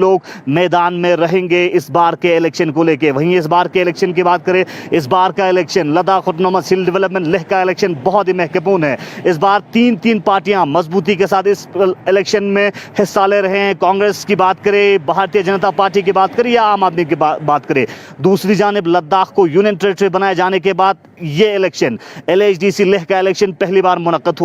लोग मैदान में रहेंगे इस बार के इलेक्शन को लेके। वहीं इस बार के इलेक्शन की बात करें, इस बार का इलेक्शन लद्दाख ऑटोनॉमस हिल डेवलपमेंट लेह का इलेक्शन बहुत ही महत्वपूर्ण है। इस बार तीन पार्टियां मजबूती के साथ इस इलेक्शन में हिस्सा ले रहे हैं। कांग्रेस की बात करें, भारतीय जनता पार्टी की बात करें या आम आदमी की बात करें। दूसरी जानिब लद्दाख को यूनियन टेरिटरी बनाए जाने के बाद ये इलेक्शन LHDC लेह का इलेक्शन पहली बार मुनक्कद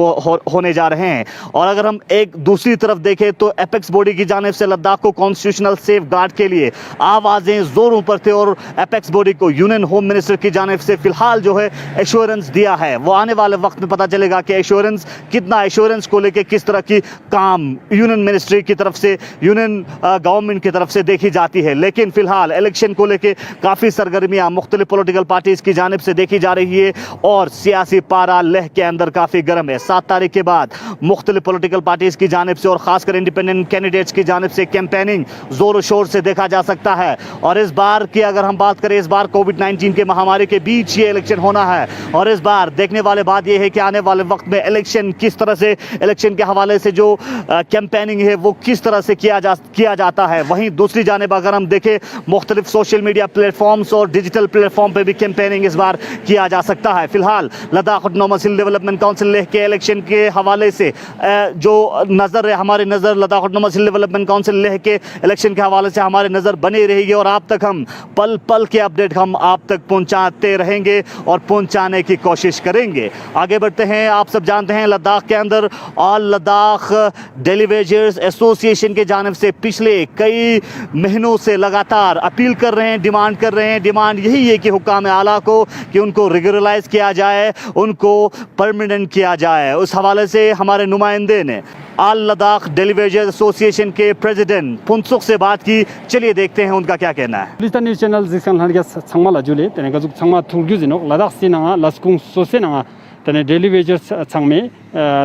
होने जा रहे हैं। और अगर हम एक दूसरी तरफ देखें तो एपेक्स बॉडी की जानिब से लद्दाख को कॉन्स्टिट्यूशनल सेफ गार्ड के लिए आवाजें जोरों पर थे और एपेक्स बॉडी को यूनियन होम मिनिस्टर की जानिब से फिलहाल जो है एश्योरेंस दिया है। वो आने वाले वक्त में पता चलेगा कि एश्योरेंस को लेकर किस तरह की काम यूनियन मिनिस्ट्री की तरफ से, यूनियन गवर्नमेंट की तरफ से देखी जाती है। लेकिन फिलहाल इलेक्शन को लेकर काफ़ी सरगर्मियां मुख्तलिफ पॉलिटिकल पार्टीज की जानिब से देखी जा रही है और सियासी पारा लेह के अंदर काफ़ी गर्म है। 7 तारीख के बाद मुख्तलिफ पॉलिटिकल पार्टीज की जानिब से और खासकर इंडिपेंडेंट कैंडिडेट्स की जानिब से कैंपेनिंग जोरों शोर से देखा जा सकता है। और इस बार की अगर हम बात करें, इस बार कोविड-19 के महामारी के बीच ये इलेक्शन होना है और इस बार देखने वाले बात यह है कि आने वाले वक्त में इलेक्शन किस तरह से, इलेक्शन के हवाले से जो कैंपेनिंग है वो किस तरह से किया जाता है। वहीं दूसरी जानिब अगर हम देखें, मुख्तलिफ सोशल मीडिया प्लेटफॉर्म्स और डिजिटल प्लेटफॉर्म पर भी कैंपेनिंग इस बार किया जा सकता है। फिलहाल लद्दाख ऑटोनॉमस हिल डेवलपमेंट काउंसिल लेह के इलेक्शन के हवाले से जो नज़र है, हमारी नज़र लद्दाख ऑटोनॉमस हिल डेवलपमेंट काउंसिल लेह के इलेक्शन के हवाले से हमारी नज़र बनी रहेगी और आप तक हम पल पल के अपडेट हम आप तक पहुंचाते रहेंगे और पहुंचाने की कोशिश करेंगे। आगे बढ़ते हैं। आप सब जानते हैं लद्दाख के अंदर all Ladakh daily wagers association के जानिब से पिछले कई महीनों से लगातार अपील कर रहे हैं, डिमांड कर रहे हैं। डिमांड यही है कि हुक्काम आला को कि उनको रेगुलराइज किया जाए, उनको परमानेंट किया जाए। उस हवाले से हमारे नुमाइंदे ने all Ladakh daily wagers association के प्रेसिडेंट फुनसुक से बात की। चलिए देखते हैं उनका क्या कहना है। लिस्टन न्यूज़ चैनल जिसका हरगे संगमा जुले तेने गजुक संगमा थुरगु जिनो लद्दाख सिनांगा लस्कुंग सोसे नांगा तेने डेली वेजर्स संगमे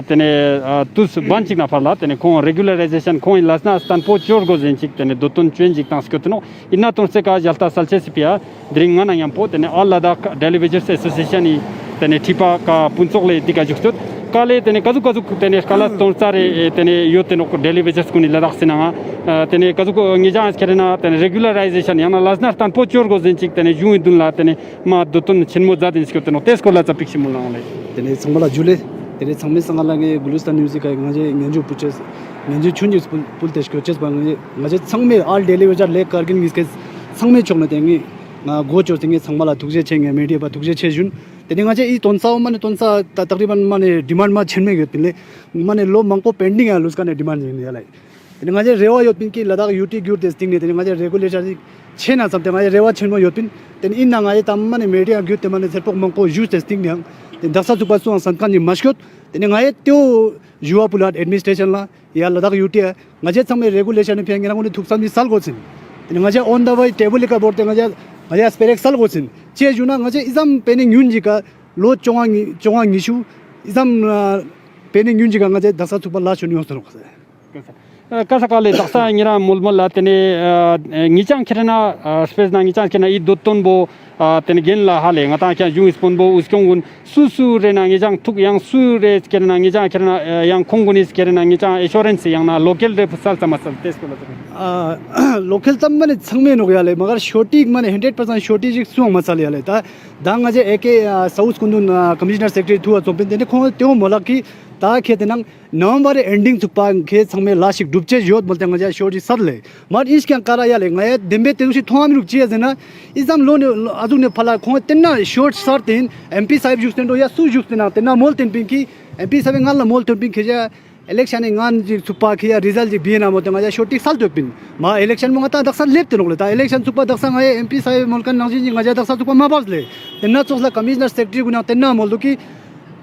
तेने तुस बांचिक ना फरला तेने को रेगुलराइजेशन को लासना स्तान पो चोरगो जेंचिक तेने दोतन चेंजिक तांस्कतनो इन्ना तुनसे का जलता सलचे सिपिया द्रिंगा ना यंपो तेने all Ladakh daily wagers association ई तेने ठिपा का पुंसोगले दिका जुक्तुत काले तेने कजुक तेने काला तोंसारे तेने यो तेनो को डेली वेजर्स कुनी लद्दाख सिनांगा तेने कजुक ngijan skerena तेने रेगुलराइजेशन याना लाजना स्तान पो चोरगो जेंचिक तेने जुई दुनला तेने मा दोतन छिनमो जादिन स्कतनो तेसको लाचा पिक्सी मुलांगले तेने संगला जुले तेने संगमे संगलागे गुलुस्तान न्यूज़ का ngaje ngenju puches ngenju chunji pultesh ko ches bang ngaje संगमे ऑल डेली वेजर ले करगिन इसके संगमे चोंने तेंगी गोचो तेंगी संगला दुजे चेंगे मीडिया बा दुजे चेजुन तेने ngaje ई तोनसा माने तोनसा तकरीबन माने डिमांड मा छिनमे गतिले माने लो मंको पेंडिंग है उसका ने डिमांड नहीं है तेने ngaje रेवा योपिन की लद्दाख यूटी ग्यूट टेस्टिंग ने तेने ngaje रेगुलेटर छेना समते ngaje रेवा छिनमो योपिन तेने इन ngaje तम माने मीडिया ग्यूट ते माने सेपक मंको यूज टेस्टिंग ने तेने दसा सुपा सु संकान नि मस्कुत तेने ngaje त्यो युवा पुलाट एडमिनिस्ट्रेशन ला या लद्दाख यूटी है ngaje समय रेगुलेशन फेंगे ना थुक्सन नि साल गोसिन तेने ngaje on the way table का बोर्ड ते ngaje एस्पेरेक्स साल गोसिन चे जुना ngaje इजम पेनिंग यूनजी का लो चोंगांग इशू इजम पेनिंग यूनजी का ngaje दसा सुपा ला चुनी होसन kasa kale daksa ngira mulmul la tene ngichang khirena space na ngichang khena I doton bo tene gen la hale ngata kya jung spon bo uskongun susu re na ngichang thuk yang su re khirena ngichang khirena yang khongunis khirena ngichang assurance yang na local re fasal tamasal test ko la local tam mane sangme no gale magar shoti mane 100% shoti ji su masal yale ta dang je eke south kundun commissioner secretary thu chopin tene kho tyo molaki ता खेते नंग नवंबर ending सुपा खे संगे लाशिक डुबचे जोत बोलते हैं मजा शोरी सदले मर इसके कारा याले नए दिम्बे तेनुसी थोम रुक चिए जना इजम लोन अजु ने फला खो तेना शॉर्ट सर्टिन एमपी साहिब जुस्तेन या सु जुस्तेन तेना मोलतेन पिंकी एमपी साहिब ngala मोलतेन पिंकी जे इलेक्शन ngan जी सुपा खिया रिजल्ट जी बिना मोते मजा शोटी साल तो पिन मा इलेक्शन मंगता दक्सा लेफ्ट नोले ता इलेक्शन सुपा दक्सा नए एमपी साहिब मोलकन नजी जी मजा दक्सा सुपा मा बाजले तेना चोसला कमिश्नर सेक्रेटरी गुना तेना मोलदु की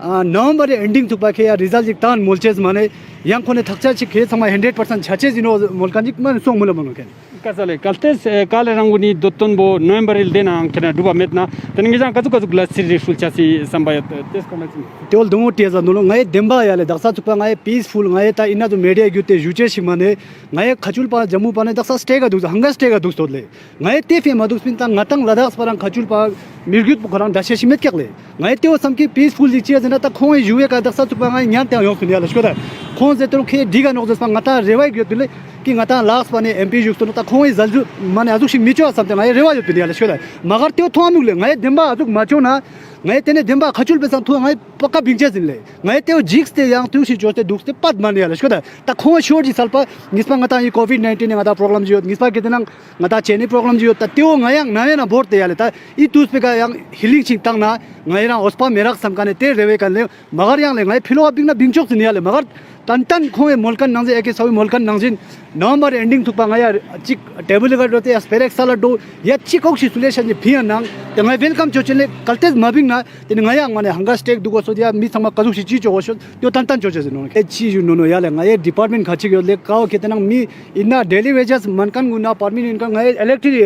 नवंबर एंडिंग तो पाके या रिजल्ट जितान मोलचेज माने yang khone thakcha chi khe sama 100% chache jino molkanjik man song mulo mano ken kasale kaltes kale ranguni doton bo november il dena kena duba metna tengi jang katu glass siri fulchasi sambayat tes komati tol dungo tieza nulo ngai demba yale daksa chukpa ngai peaceful ngai ta ina do media gyute juche simane ngai khachul pa jamu pa ne daksa stega du hanga stega du stodle ngai te fe madu spin ta ngatang ladakh parang khachul pa mirgyut bukarang dashe simet kekle ngai teo samki peaceful ji jena ta khoi juwe ka daksa chukpa ngai nyam ta yok sunya la shkoda khon je tro khe diga nok jaspa ngata rewai gyut bile कि ngata last pane MP juk to ta khoi zalju mane azuk shi micho samte ngai rewa ju pini ala shoda magar teo thoam le ngai demba azuk macho na ngai tene demba khachul be sang thu ngai pakka bingje jinle ngai teo jigs te yang tu shi jote duk te pad mane ala shoda ta khoi short ji salpa nispa ngata i covid 19 ngata problem ji nispa ketenang ngata cheni problem ji ta teo ngai na na bor te ala ta I tu pe ka yang healing ching tang na ngai na ospa merak samkane te rewe kan le magar yang le ngai philo bing na bingchok ni ala magar tan tan khoe molkan nangje eke sawi molkan nangjin November ending thukpa ngaya chik table ga dote asperex sala do ya chikok si solution ji phian nang te ngai welcome chochele kaltes mabing na te ngaya mane hanga stake dugo so dia mi sama kazu si chi cho so tyo tan tan choche no e chi ju no ya le ngai department khachi ge le kaw ketanang mi inna daily wages mankan guna permanent kan ngai electric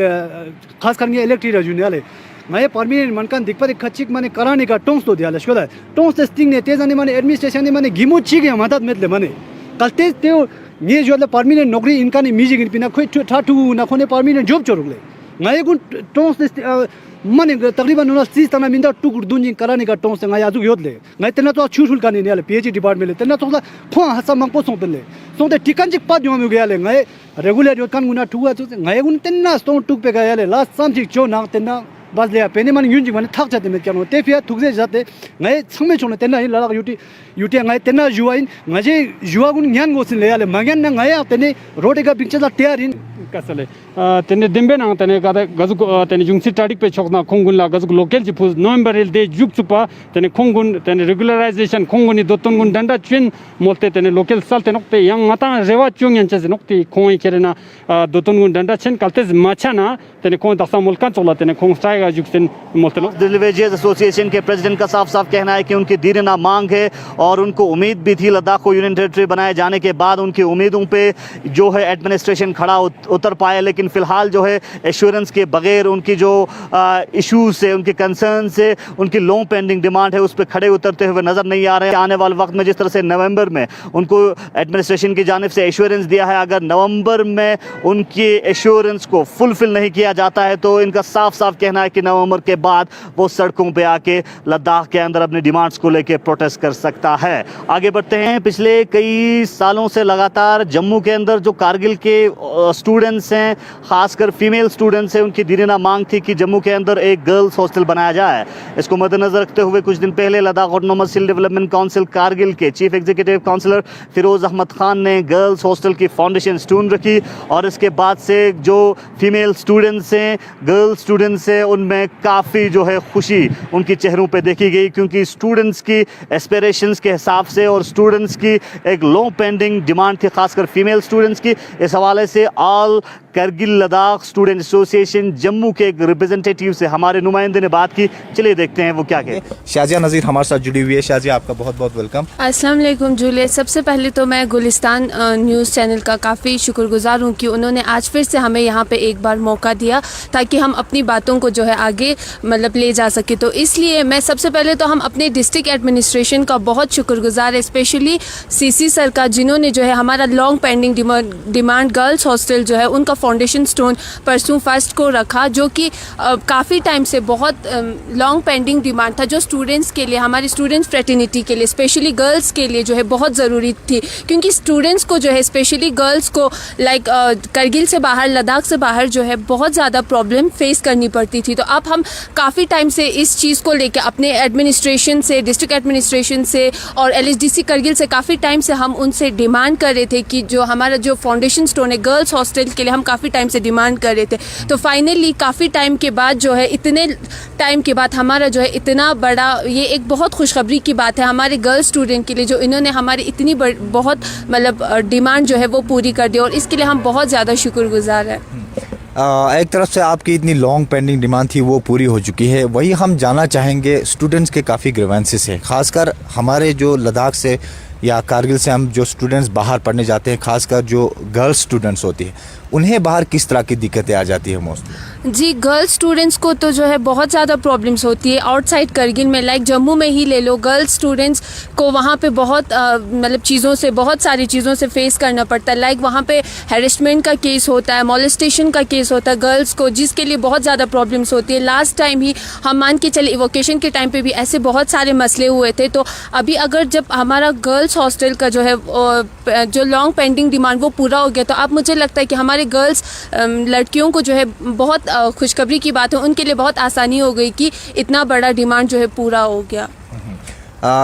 khas kan ngai electric ra ju ne le ngai permanent mankan dikpa khachik mane karane ka tongs to dia le shoda tongs testing ne te jani mane administration ne mane gimu chi ge madat metle mane kaltes teo ये जो permanent नौकरी इनका नहीं music in पिना कोई ठाठू ना खोने परमानेंट जॉब चोरुले ngai gun tons mane तकरीबन 30 तना मिंदा टुकुर दुंजिन कराने का टोंस ngai आजु योदले ngai तना तो छुछुल काने ने PhD डिपार्टमेंट ले तना तो खो हसा मंगपो सोंतले सोंते टिकन जिक पा दियो गया ले ngai रेगुलर यो कान गुना ठुआ ngai गुन तना स्टोन टुक पे गया ले लास्ट समथिंग जो ना तना बस ले पेने मन युंजिक माने थक जाते में क्या ते फिर थुकजे जाते ngai छमे छोने तना हि लाला युटी ngai तना जुवाइन ngai जुवा गुन ज्ञान गोसिन ले ले मंगन ना ngai तने रोटे का पिक्चर ला तैयार इन kasale tene dembe nang tene kada gazuk tene jungsi tadik pe chokna khongun la gazuk local ji phus November el de juk chupa tene khongun tene regularization khonguni dotton gun danda chin molte tene local sal tenok te yang mata rewa chung yan chase nokti khoi kerena dotton gun danda chen kaltez machana tene khoi daksa mulkan chola tene khong strai ga juk sen molte no Delhi wages association के president का साफ साफ कहना है कि उनकी दीरना मांग है और उनको उम्मीद भी थी लद्दाख को यूनियन टेरिटरी बनाए जाने के बाद उनकी उम्मीदों पे जो है एडमिनिस्ट्रेशन खड़ा उतर पाया, लेकिन फिलहाल जो है एश्योरेंस के बगैर उनकी जो इश्यूज से उनके कंसर्न से उनकी लॉन्ग पेंडिंग डिमांड है उस पर खड़े उतरते हुए नजर नहीं आ रहे हैं। आने वाले वक्त में जिस तरह से नवंबर में उनको एडमिनिस्ट्रेशन की जानिब से एश्योरेंस दिया है, अगर नवंबर में उनकी एश्योरेंस को फुलफिल नहीं किया जाता है तो इनका साफ साफ कहना है कि नवंबर के बाद वो सड़कों पे आके लद्दाख के अंदर अपनी डिमांड्स को लेके प्रोटेस्ट कर सकता है। आगे बढ़ते हैं। पिछले कई सालों से लगातार जम्मू के अंदर जो कारगिल के स्टूडेंट्स हैं, खासकर फीमेल स्टूडेंट्स हैं, उनकी दीरना मांग थी कि जम्मू के अंदर एक गर्ल्स हॉस्टल बनाया जाए। इसको मद्देनजर रखते हुए कुछ दिन पहले Ladakh autonomous hill development council Kargil के chief executive councillor Firoz Ahmad Khan ने गर्ल्स हॉस्टल की फाउंडेशन स्टोन रखी और इसके बाद से जो फीमेल स्टूडेंट्स हैं, गर्ल्स स्टूडेंट्स हैं, उनमें काफ़ी जो है खुशी उनके चेहरों पे देखी गई, क्योंकि स्टूडेंट्स की एस्पिरेशंस के हिसाब से और स्टूडेंट्स की एक लॉन्ग पेंडिंग डिमांड थी, खासकर फीमेल स्टूडेंट्स की। इस हवाले से all Kargil Ladakh student association Jammu के एक रिप्रेजेंटेटिव से हमारे नुमाइंदे ने बात की। चलिए देखते हैं वो क्या कहते हैं। शाजिया नज़ीर हमारे साथ जुड़ी हुई है। शाजिया, आपका बहुत बहुत वेलकम। अस्सलाम वालेकुम जूलियट। सबसे पहले तो मैं गुलिस्तान न्यूज़ चैनल का काफ़ी शुक्रगुजार हूँ कि उन्होंने आज फिर से हमें यहाँ पे एक बार मौका दिया ताकि हम अपनी बातों को जो है आगे मतलब ले जा सके। तो इसलिए मैं सबसे पहले तो हम अपने डिस्ट्रिक्ट एडमिनिस्ट्रेशन का बहुत शुक्रगुजार है, स्पेशली सीसी सर का, जिन्होंने जो है हमारा long pending demand girls hostel जो है उनका फाउंडेशन स्टोन परसों फर्स्ट को रखा, जो कि काफ़ी टाइम से बहुत लॉन्ग पेंडिंग डिमांड था, जो स्टूडेंट्स के लिए, हमारी स्टूडेंट्स फ्रेटर्निटी के लिए, स्पेशली गर्ल्स के लिए जो है बहुत ज़रूरी थी, क्योंकि स्टूडेंट्स को जो है स्पेशली गर्ल्स को लाइक करगिल से बाहर, लद्दाख से बाहर जो है बहुत ज़्यादा प्रॉब्लम फेस करनी पड़ती थी। तो अब हम काफ़ी टाइम से इस चीज़ को लेकर अपने एडमिनिस्ट्रेशन से, डिस्ट्रिक्ट एडमिनिस्ट्रेशन से और LHDC करगिल से काफ़ी टाइम से हम उनसे डिमांड कर रहे थे कि जो हमारा जो फाउंडेशन स्टोन है गर्ल्स हॉस्टल के लिए, हम काफ़ी टाइम से डिमांड कर रहे थे। तो फाइनली काफ़ी टाइम के बाद जो है, इतने टाइम के बाद हमारा जो है इतना बड़ा, ये एक बहुत खुशखबरी की बात है हमारे गर्ल्स स्टूडेंट के लिए, जो इन्होंने हमारी इतनी बहुत मतलब डिमांड जो है वो पूरी कर दी और इसके लिए हम बहुत ज़्यादा शुक्रगुजार हैं। एक तरफ से आपकी इतनी लॉन्ग पेंडिंग डिमांड थी वो पूरी हो चुकी है, वही हम जानना चाहेंगे स्टूडेंट्स के काफ़ी ग्रीवेंसेस हैं, खासकर हमारे जो लद्दाख से या कारगिल से हम जो स्टूडेंट्स बाहर पढ़ने जाते हैं, खासकर जो गर्ल्स स्टूडेंट्स होती है, उन्हें बाहर किस तरह की दिक्कतें आ जाती है मोस्टली? जी, गर्ल्स स्टूडेंट्स को तो जो है बहुत ज़्यादा प्रॉब्लम्स होती है आउटसाइड करगिल में। लाइक जम्मू में ही ले लो, गर्ल्स स्टूडेंट्स को वहाँ पे बहुत मतलब बहुत सारी चीज़ों से फेस करना पड़ता है। लाइक वहाँ पे हैरेसमेंट का केस होता है, मॉलेस्टेशन का केस होता है गर्ल्स को, जिसके लिए बहुत ज़्यादा प्रॉब्लम्स होती है। लास्ट टाइम ही हम मान के चले इवोकेशन के टाइम पे भी ऐसे बहुत सारे मसले हुए थे। तो अभी अगर जब हमारा गर्ल्स हॉस्टल का जो है जो लॉन्ग पेंडिंग डिमांड वो पूरा हो गया, तो अब मुझे लगता है कि हमारे गर्ल्स लड़कियों को जो है बहुत खुशखबरी की बात है, उनके लिए बहुत आसानी हो गई कि इतना बड़ा डिमांड जो है पूरा हो गया।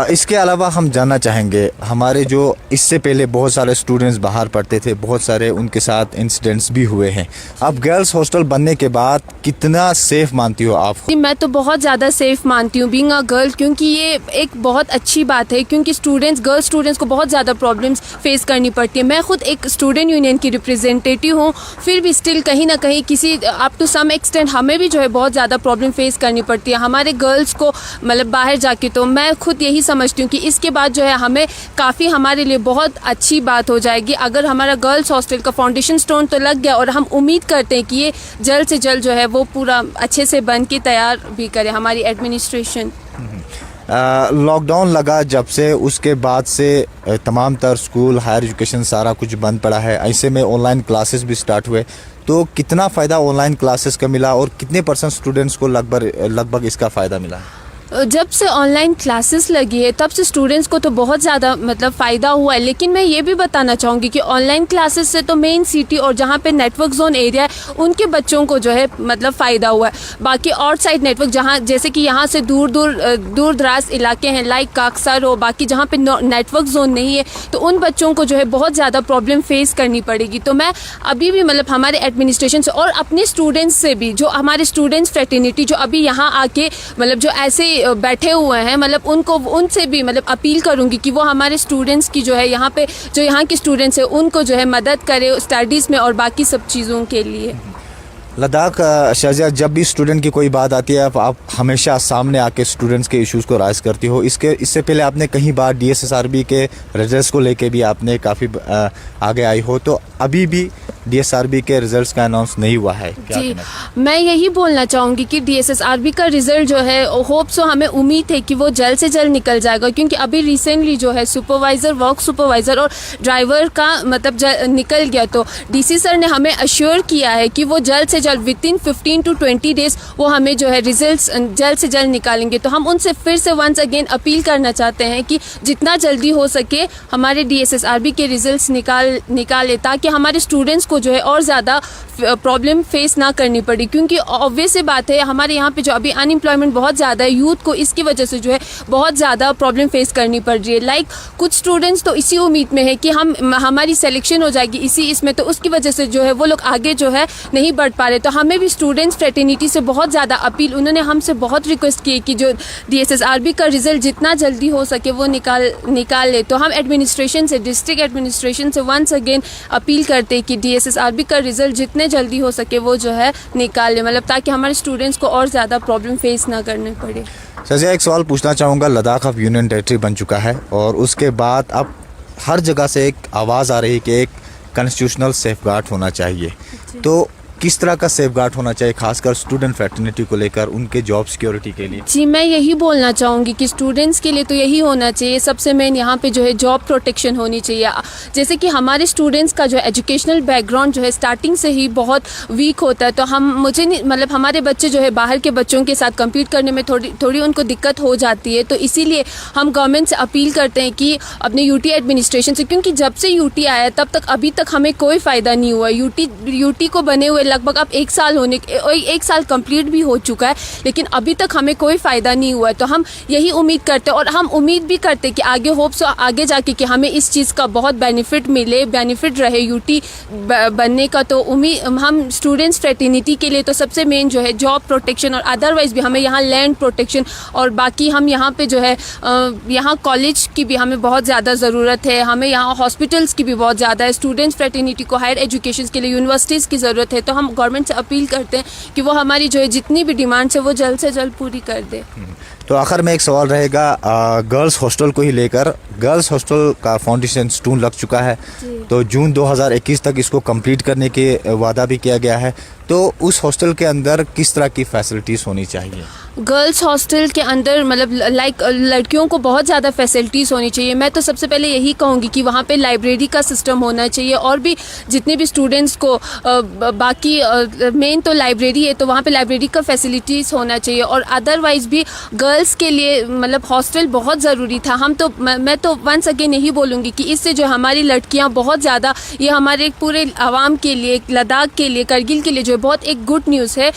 इसके अलावा हम जानना चाहेंगे, हमारे जो इससे पहले बहुत सारे स्टूडेंट्स बाहर पढ़ते थे, बहुत सारे उनके साथ इंसिडेंट्स भी हुए हैं। अब गर्ल्स हॉस्टल बनने के बाद कितना सेफ मानती हो आप? जी, मैं तो बहुत ज़्यादा सेफ मानती हूँ बीइंग अ गर्ल, क्योंकि ये एक बहुत अच्छी बात है। क्योंकि गर्ल्स स्टूडेंट्स को बहुत ज़्यादा प्रॉब्लम्स फेस करनी पड़ती है। मैं खुद एक स्टूडेंट यूनियन की रिप्रेजेंटेटिव हूँ, फिर भी स्टिल कहीं ना कहीं किसी अप टू सम एक्सटेंट हमें भी जो है बहुत ज़्यादा प्रॉब्लम फेस करनी पड़ती है हमारे गर्ल्स को, मतलब बाहर जाके। तो मैं खुद यही समझती हूँ कि इसके बाद जो है हमें काफ़ी हमारे लिए बहुत अच्छी बात हो जाएगी अगर हमारा गर्ल्स हॉस्टल का फाउंडेशन स्टोन तो लग गया, और हम उम्मीद करते हैं कि ये जल्द से जल्द जो है वो पूरा अच्छे से बन के तैयार भी करे हमारी एडमिनिस्ट्रेशन। लॉकडाउन लगा जब से, उसके बाद से तमाम तर स्कूल, हायर एजुकेशन सारा कुछ बंद पड़ा है। ऐसे में ऑनलाइन क्लासेस भी स्टार्ट हुए, तो कितना फ़ायदा ऑनलाइन क्लासेस का मिला और कितने % स्टूडेंट्स को लगभग इसका फ़ायदा मिला? जब से ऑनलाइन क्लासेस लगी है तब से स्टूडेंट्स को तो बहुत ज़्यादा मतलब फ़ायदा हुआ है। लेकिन मैं ये भी बताना चाहूँगी कि ऑनलाइन क्लासेस से तो मेन सिटी और जहाँ पे नेटवर्क जोन एरिया है उनके बच्चों को जो है मतलब फ़ायदा हुआ है। बाकी आउटसाइड नेटवर्क जहाँ जैसे कि यहाँ से दूर दराज इलाके हैं लाइक काकसर हो, बाकी जहाँ पे नेटवर्क जोन नहीं है, तो उन बच्चों को जो है बहुत ज़्यादा प्रॉब्लम फेस करनी पड़ेगी। तो मैं अभी भी मतलब हमारे एडमिनिस्ट्रेशन से और अपने स्टूडेंट्स से भी, जो हमारे स्टूडेंट्स फ्रेटर्निटी जो अभी यहाँ आके मतलब जो ऐसे बैठे हुए हैं, मतलब उनसे भी मतलब अपील करूंगी कि वो हमारे स्टूडेंट्स की जो है यहाँ पे जो यहाँ के स्टूडेंट्स हैं उनको जो है मदद करे स्टडीज़ में और बाकी सब चीज़ों के लिए। लद्दाख शाजिया, जब भी स्टूडेंट की कोई बात आती है आप हमेशा सामने आके स्टूडेंट्स के इश्यूज़ को राइज करती हो। इससे पहले आपने कहीं बार DSSRB के रिजल्ट्स को लेके भी आपने काफ़ी आगे आई हो, तो अभी भी DSSRB के रिजल्ट्स का अनाउंस नहीं हुआ है क्या? जी, मैं यही बोलना चाहूँगी कि DSSRB का रिज़ल्ट जो है होप सो, हमें उम्मीद है कि वो जल्द से जल्द निकल जाएगा। क्योंकि अभी रिसेंटली जो है सुपरवाइज़र, वर्क सुपरवाइज़र और ड्राइवर का मतलब निकल गया, तो DC सर ने हमें अश्योर किया है कि वो जल्द से जल्द विदिन 15 to 20 डेज़ वो हमें जो है रिजल्ट्स जल्द से जल्द निकालेंगे। तो हम उनसे फिर से वंस अगेन अपील करना चाहते हैं कि जितना जल्दी हो सके हमारे DSSRB के रिजल्ट्स निकाले, ताकि हमारे स्टूडेंट्स को जो है और ज़्यादा प्रॉब्लम फेस ना करनी पड़ी। क्योंकि ऑब्वियस सी बात है हमारे यहाँ पे जो अभी अनएम्प्लॉयमेंट बहुत ज़्यादा है, यूथ को इसकी वजह से जो है बहुत ज़्यादा प्रॉब्लम फेस करनी पड़ रही है। लाइक कुछ स्टूडेंट्स तो इसी उम्मीद में है कि हमारी सिलेक्शन हो जाएगी इसमें, तो उसकी वजह से जो है वो लोग आगे जो है नहीं बढ़ पा रहे। तो हमें भी स्टूडेंट्स फ्रेटर्निटी से बहुत ज़्यादा अपील, उन्होंने हमसे बहुत रिक्वेस्ट की कि जो DSSRB का रिजल्ट जितना जल्दी हो सके वो निकाल ले। तो हम एडमिनिस्ट्रेशन से, डिस्ट्रिक्ट एडमिनिस्ट्रेशन से वंस अगेन अपील करते हैं कि DSSRB का रिजल्ट जितने जल्दी हो सके वो जो है निकाल ले, मतलब ताकि हमारे स्टूडेंट्स को और ज़्यादा प्रॉब्लम फेस ना करने पड़े। शाजिया, एक सवाल पूछना चाहूँगा, लद्दाख अब यूनियन टेरिटरी बन चुका है और उसके बाद अब हर जगह से एक आवाज़ आ रही है कि एक कॉन्स्टिट्यूशनल सेफगार्ड होना चाहिए, तो किस तरह का सेफगार्ड होना चाहिए खासकर स्टूडेंट फ्रेटर्निटी को लेकर, उनके जॉब सिक्योरिटी के लिए? जी, मैं यही बोलना चाहूँगी कि स्टूडेंट्स के लिए तो यही होना चाहिए, सबसे मेन यहाँ पे जो है जॉब प्रोटेक्शन होनी चाहिए। जैसे कि हमारे स्टूडेंट्स का जो एजुकेशनल बैकग्राउंड जो है स्टार्टिंग से ही बहुत वीक होता है, तो मतलब हमारे बच्चे जो है बाहर के बच्चों के साथ कम्पीट करने में थोड़ी उनको दिक्कत हो जाती है। तो इसीलिए हम गवर्नमेंट से अपील करते हैं कि अपने UT एडमिनिस्ट्रेशन से, क्योंकि जब से UT आया तब तक अभी तक हमें कोई फ़ायदा नहीं हुआ। UT को बने हुए लगभग अब 1 साल कंप्लीट भी हो चुका है, लेकिन अभी तक हमें कोई फ़ायदा नहीं हुआ है। तो हम यही उम्मीद करते हैं और हम उम्मीद भी करते हैं कि आगे होप्स आगे जाके कि हमें इस चीज़ का बहुत बेनिफिट रहे UT बनने का। तो हम स्टूडेंट्स फ्रेटर्निटी के लिए तो सबसे मेन जो है जॉब प्रोटेक्शन, और अदरवाइज़ भी हमें यहाँ लैंड प्रोटेक्शन, और बाकी हम यहाँ पे जो है यहाँ कॉलेज की भी हमें बहुत ज़्यादा ज़रूरत है, हमें यहाँ हॉस्पिटल्स की भी बहुत ज़्यादा है। स्टूडेंट्स फ्रेटर्निटी को हायर एजुकेशन के लिए यूनिवर्सिटीज़ की ज़रूरत है। तो हम हम गवर्नमेंट से अपील करते हैं कि वो हमारी जो है जितनी भी डिमांड्स है वो जल्द से जल्द पूरी कर दे। तो आखिर में एक सवाल रहेगा, गर्ल्स हॉस्टल को ही लेकर, गर्ल्स हॉस्टल का फाउंडेशन स्टोन लग चुका है, तो जून 2021 तक इसको कंप्लीट करने के वादा भी किया गया है, तो उस हॉस्टल के अंदर किस तरह की फैसिलिटीज़ होनी चाहिए? गर्ल्स हॉस्टल के अंदर मतलब लाइक लड़कियों को बहुत ज़्यादा फैसिलिटीज़ होनी चाहिए। मैं तो सबसे पहले यही कहूँगी कि वहाँ पे लाइब्रेरी का सिस्टम होना चाहिए और भी जितने भी स्टूडेंट्स को बाकी मेन तो लाइब्रेरी है, तो वहाँ पे लाइब्रेरी का फैसिलिटीज़ होना चाहिए। और अदरवाइज़ भी गर्ल्स के लिए मतलब हॉस्टल बहुत ज़रूरी था। हम तो मैं तो वंस अगेन यही बोलूँगी कि इससे जो हमारी लड़कियाँ बहुत ज़्यादा, ये हमारे पूरे आवाम के लिए, लद्दाख के लिए, करगिल के लिए जो है बहुत एक गुड न्यूज़ है।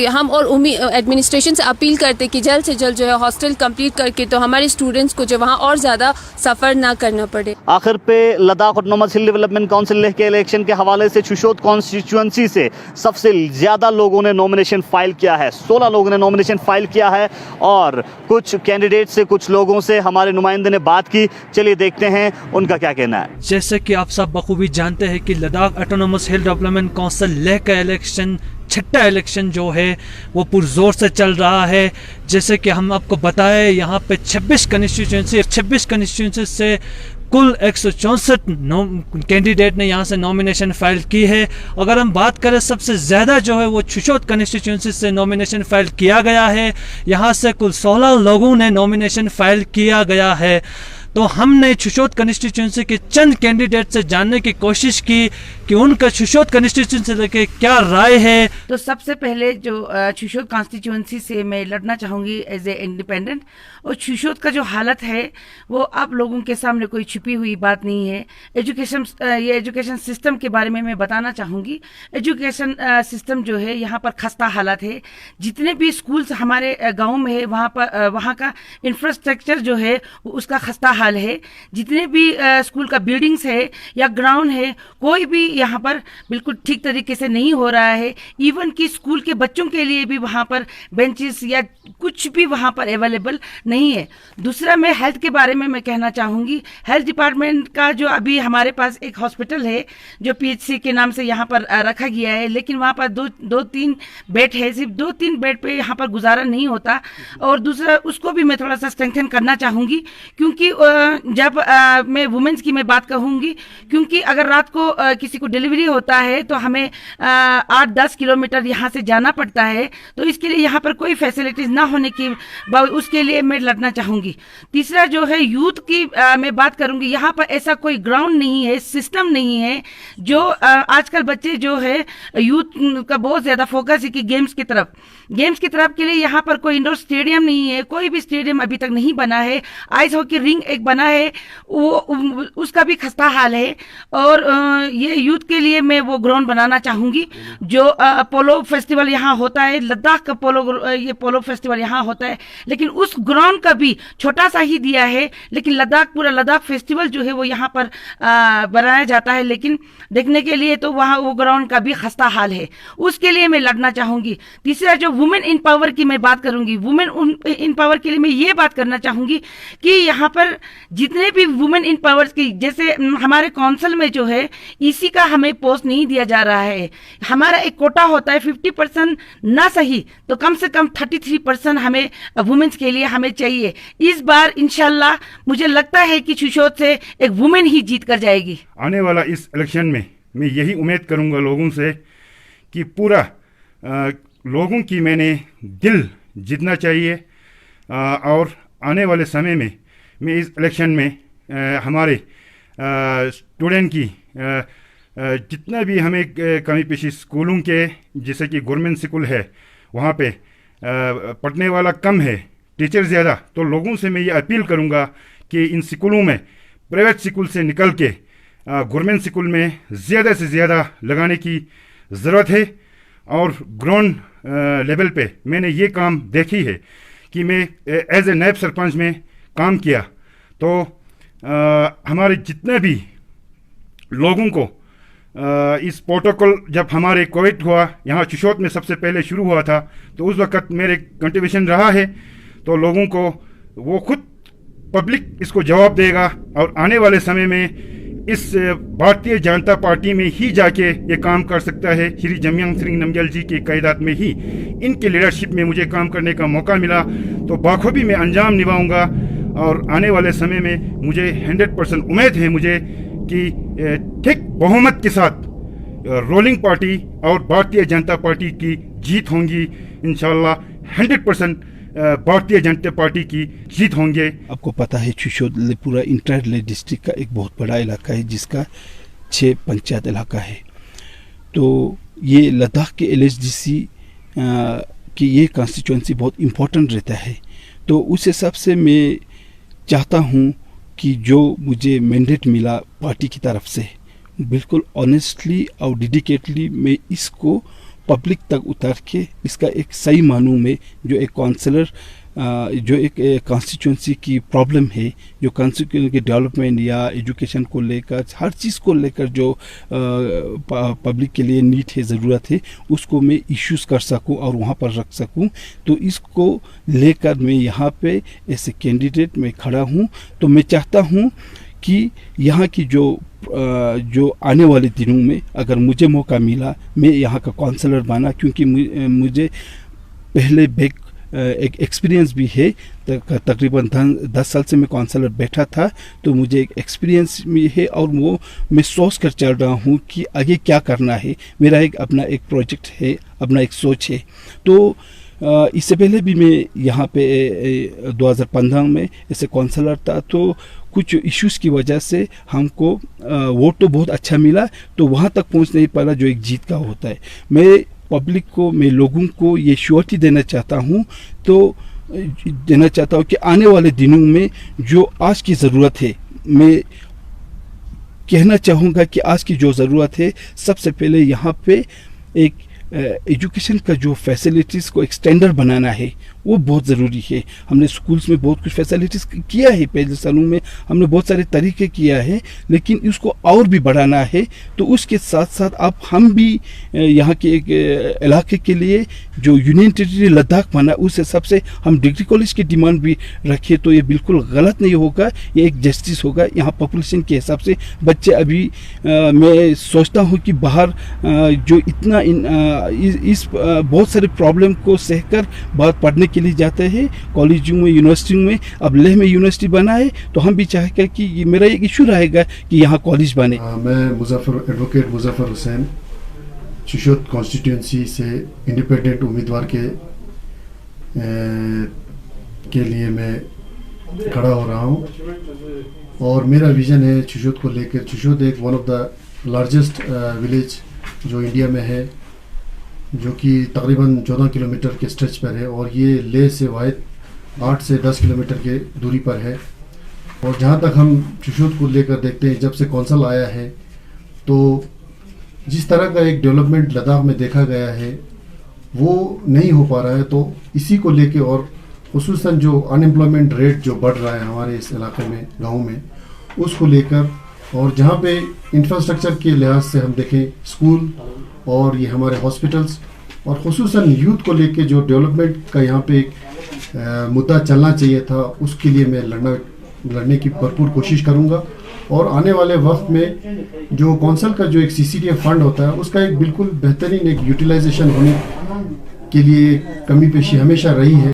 हम और एडमिनिस्ट्रेशन अपील करते कि जल्द से जल्द जो है हॉस्टल कंप्लीट करके तो हमारे स्टूडेंट्स को जो वहाँ और ज़्यादा सफ़र ना करना पड़े। आखिर पे लद्दाख ऑटोनॉमस हिल डेवलपमेंट काउंसिल लेह के इलेक्शन के हवाले से छुशोत कॉन्स्टिट्यूंसी से सबसे ज़्यादा लोगों ने नॉमिनेशन फाइल किया है। 16 लोगों ने नॉमिनेशन फाइल किया है और कुछ कैंडिडेट से, कुछ लोगों से हमारे नुमाइंदे ने बात की। चलिए देखते हैं उनका क्या कहना है। जैसे कि आप सब बखूबी जानते हैं कि लद्दाख ऑटोनॉमस हिल डेवलपमेंट काउंसिल लेह का इलेक्शन, छठा इलेक्शन जो है वो पुरजोर से चल रहा है। जैसे कि हम आपको बताएं, यहाँ पे 26 कंस्टिट्यूंसी से कुल 164 कैंडिडेट ने यहाँ से नॉमिनेशन फाइल की है। अगर हम बात करें सबसे ज़्यादा जो है वो छुशोत कंस्टिट्यूंसी से नॉमिनेशन फाइल किया गया है। यहाँ से कुल 16 लोगों ने नॉमिनेशन फाइल किया गया है। तो हमने छुशोत कंस्टिट्यूंसी के चंद कैंडिडेट से जानने की कोशिश की कि उनका छुशोत कंस्टिट्यूंसी लेके क्या राय है। तो सबसे पहले जो छुशोत कॉन्स्टिट्यूंसी से मैं लड़ना चाहूँगी एज ए इंडिपेंडेंट। और छुशोत का जो हालत है वो आप लोगों के सामने कोई छुपी हुई बात नहीं है। एजुकेशन सिस्टम के बारे में मैं बताना चाहूँगी। एजुकेशन सिस्टम जो है यहाँ पर खस्ता हालत है। जितने भी स्कूल्स हमारे गाँव में है वहाँ का इंफ्रास्ट्रक्चर जो है उसका खस्ता हाल है। जितने भी स्कूल का बिल्डिंग्स है या ग्राउंड है, कोई भी यहाँ पर बिल्कुल ठीक तरीके से नहीं हो रहा है। इवन कि स्कूल के बच्चों के लिए भी वहाँ पर बेंचेस या कुछ भी वहाँ पर अवेलेबल नहीं है। दूसरा, मैं हेल्थ के बारे में मैं कहना चाहूँगी। हेल्थ डिपार्टमेंट का जो अभी हमारे पास एक हॉस्पिटल है जो PHC के नाम से यहाँ पर रखा गया है, लेकिन वहाँ पर दो तीन बेड है। सिर्फ 2-3 बेड पे यहाँ पर गुजारा नहीं होता। और दूसरा, उसको भी मैं थोड़ा सा स्ट्रेंथन करना चाहूँगी, क्योंकि जब मैं वुमेन्स की मैं बात कहूँगी, क्योंकि अगर रात को किसी को डिलीवरी होता है तो हमें 8-10 किलोमीटर यहाँ से जाना पड़ता है। तो इसके लिए यहाँ पर कोई फैसिलिटीज ना होने की उसके लिए मैं लड़ना चाहूँगी। तीसरा जो है यूथ की मैं बात करूँगी। यहाँ पर ऐसा कोई ग्राउंड नहीं है, सिस्टम नहीं है। जो आजकल बच्चे जो है यूथ का बहुत ज़्यादा फोकस है कि गेम्स की तरफ के लिए यहाँ पर कोई इंडोर स्टेडियम नहीं है। कोई भी स्टेडियम अभी तक नहीं बना है। आइस हॉकी रिंग एक बना है, वो उसका भी खस्ता हाल है। और ये यूथ के लिए मैं वो ग्राउंड बनाना चाहूँगी। जो पोलो फेस्टिवल यहाँ होता है, लद्दाख का पोलो फेस्टिवल यहाँ होता है, लेकिन उस ग्राउंड का भी छोटा सा ही दिया है। लेकिन पूरा लद्दाख फेस्टिवल जो है वो यहाँ पर बनाया जाता है, लेकिन देखने के लिए तो वहाँ वो ग्राउंड का भी खस्ता हाल है। उसके लिए मैं लड़ना चाहूँगी। तीसरा, जो वुमेन इन पावर की मैं बात करूँगी, वुमेन इन पावर के लिए मैं ये बात करना चाहूँगी कि यहाँ पर जितने भी वुमेन इन पावर की, जैसे हमारे काउंसिल में जो है इसी का हमें पोस्ट नहीं दिया जा रहा है। हमारा एक कोटा होता है 50% ना सही तो कम से कम 33% हमें वुमेन्स के लिए हमें चाहिए। इस बार इंशाल्लाह मुझे लगता है कि छुशोत से एक वुमेन ही जीत कर जाएगी। आने वाला इस इलेक्शन में मैं यही उम्मीद करूंगा लोगों से कि पूरा लोगों की मैंने दिल जीतना चाहिए। और आने वाले समय में मैं इस इलेक्शन में हमारे स्टूडेंट की जितना भी हमें कमी पेशी स्कूलों के, जैसे कि गवर्नमेंट स्कूल है वहाँ पे पढ़ने वाला कम है, टीचर ज़्यादा, तो लोगों से मैं ये अपील करूँगा कि इन स्कूलों में प्राइवेट स्कूल से निकल के गवर्नमेंट स्कूल में ज़्यादा से ज़्यादा लगाने की ज़रूरत है। और ग्राउंड लेवल पे मैंने ये काम देखी है कि मैं एज ए नायब सरपंच में काम किया, तो हमारे जितने भी लोगों को इस प्रोटोकॉल जब हमारे कोविड हुआ यहाँ छुशोत में सबसे पहले शुरू हुआ था, तो उस वक़्त मेरे कंट्रीब्यूशन रहा है। तो लोगों को वो खुद पब्लिक इसको जवाब देगा। और आने वाले समय में इस भारतीय जनता पार्टी में ही जाके ये काम कर सकता है। श्री जमयांग सिंह नमग्याल जी की क़यादत में ही, इनके लीडरशिप में मुझे काम करने का मौका मिला, तो बाखूबी मैं अंजाम निभाऊंगा। और आने वाले समय में मुझे 100% उम्मीद है मुझे कि ठीक बहुमत के साथ रोलिंग पार्टी और भारतीय जनता पार्टी की जीत होंगी। इंशाल्लाह 100% भारतीय जनता पार्टी की जीत होंगे। आपको पता है चुशोद पूरा इंटर ले डिस्ट्रिक्ट का एक बहुत बड़ा इलाका है, जिसका 6 पंचायत इलाका है। तो ये लद्दाख के LSDC की ये कॉन्स्टिट्यूंसी बहुत इम्पोर्टेंट रहता है। तो उस हिसाब से मैं चाहता हूँ कि जो मुझे मैंडेट मिला पार्टी की तरफ से, बिल्कुल ऑनेस्टली और डेडिकेटली मैं इसको पब्लिक तक उतार के इसका एक सही मानूं में जो एक काउंसलर जो एक कॉन्स्टिट्यूंसी की प्रॉब्लम है, जो कॉन्स्टिट्यूंसी के डेवलपमेंट या एजुकेशन को लेकर हर चीज़ को लेकर जो पब्लिक के लिए नीड है, ज़रूरत है, उसको मैं इश्यूज़ कर सकूं और वहाँ पर रख सकूं। तो इसको लेकर मैं यहाँ पे ऐसे कैंडिडेट मैं खड़ा हूँ। तो मैं चाहता हूँ कि यहाँ की जो आने वाले दिनों में अगर मुझे मौका मिला, मैं यहाँ का काउंसलर बना, क्योंकि मुझे पहले एक एक्सपीरियंस भी है। तकरीबन 10 साल से मैं काउंसलर बैठा था, तो मुझे एक एक्सपीरियंस भी है और वो मैं सोच कर चल रहा हूँ कि आगे क्या करना है। मेरा अपना एक प्रोजेक्ट है, अपना एक सोच है। तो इससे पहले भी मैं यहाँ पे 2015 में ऐसे काउंसलर था, तो कुछ इश्यूज़ की वजह से हमको वोट तो बहुत अच्छा मिला, तो वहाँ तक पहुँच नहीं पाया जो एक जीत का होता है। मैं पब्लिक को, मैं लोगों को ये श्योरिटी देना चाहता हूँ कि आने वाले दिनों में जो आज की ज़रूरत है, मैं कहना चाहूँगा कि आज की जो ज़रूरत है, सबसे पहले यहाँ पे एक एजुकेशन का जो फैसिलिटीज़ को एक स्टैंडर्ड बनाना है, वो बहुत ज़रूरी है। हमने स्कूल्स में बहुत कुछ फैसिलिटीज़ किया है, पहले सालों में हमने बहुत सारे तरीके किया है, लेकिन इसको और भी बढ़ाना है। तो उसके साथ साथ अब हम भी यहाँ के एक इलाके के लिए जो यूनियन टेरिटरी लद्दाख बना, उस हिसाब से हम डिग्री कॉलेज की डिमांड भी रखें, तो ये बिल्कुल गलत नहीं होगा, ये एक जस्टिस होगा। यहाँ पॉपुलेशन के हिसाब से बच्चे अभी मैं सोचता हूँ कि बाहर जो इतना इस बहुत सारे प्रॉब्लम को सहकर बाहर पढ़ने के लिए जाते हैं, कॉलेजों में, यूनिवर्सिटियों में। अब लेह में यूनिवर्सिटी बना है, तो हम भी चाहेंगे कि ये मेरा एक इशू रहेगा कि यहाँ कॉलेज बने। मैं एडवोकेट मुजफ्फर हुसैन चुशोद कॉन्स्टिट्यूंसी से इंडिपेंडेंट उम्मीदवार के लिए मैं खड़ा हो रहा हूँ, और मेरा विज़न है चुशोद को लेकर। चुशोद एक one of the largest village जो इंडिया में है, जो कि तकरीबन 14 किलोमीटर के स्ट्रेच पर है, और ये लेह से वाहिद 8 से 10 किलोमीटर के दूरी पर है। और जहाँ तक हम चुशोद को लेकर देखते हैं, जब से कौंसल आया है, तो जिस तरह का एक डेवलपमेंट लद्दाख में देखा गया है, वो नहीं हो पा रहा है। तो इसी को लेके, और खुसूसन जो अनएम्प्लॉयमेंट रेट जो बढ़ रहा है हमारे इस इलाके में, गाँव में, उसको लेकर, और जहाँ पे इंफ्रास्ट्रक्चर के लिहाज से हम देखें, स्कूल और ये हमारे हॉस्पिटल्स, और खुसूसन यूथ को लेके जो डेवलपमेंट का यहाँ पे एक मुद्दा चलना चाहिए था, उसके लिए मैं लड़ने की भरपूर कोशिश करूँगा। और आने वाले वक्त में जो कौंसल का जो एक CCDF फंड होता है, उसका एक बिल्कुल बेहतरीन एक यूटिलाइजेशन होने के लिए कमी पेशी हमेशा रही है।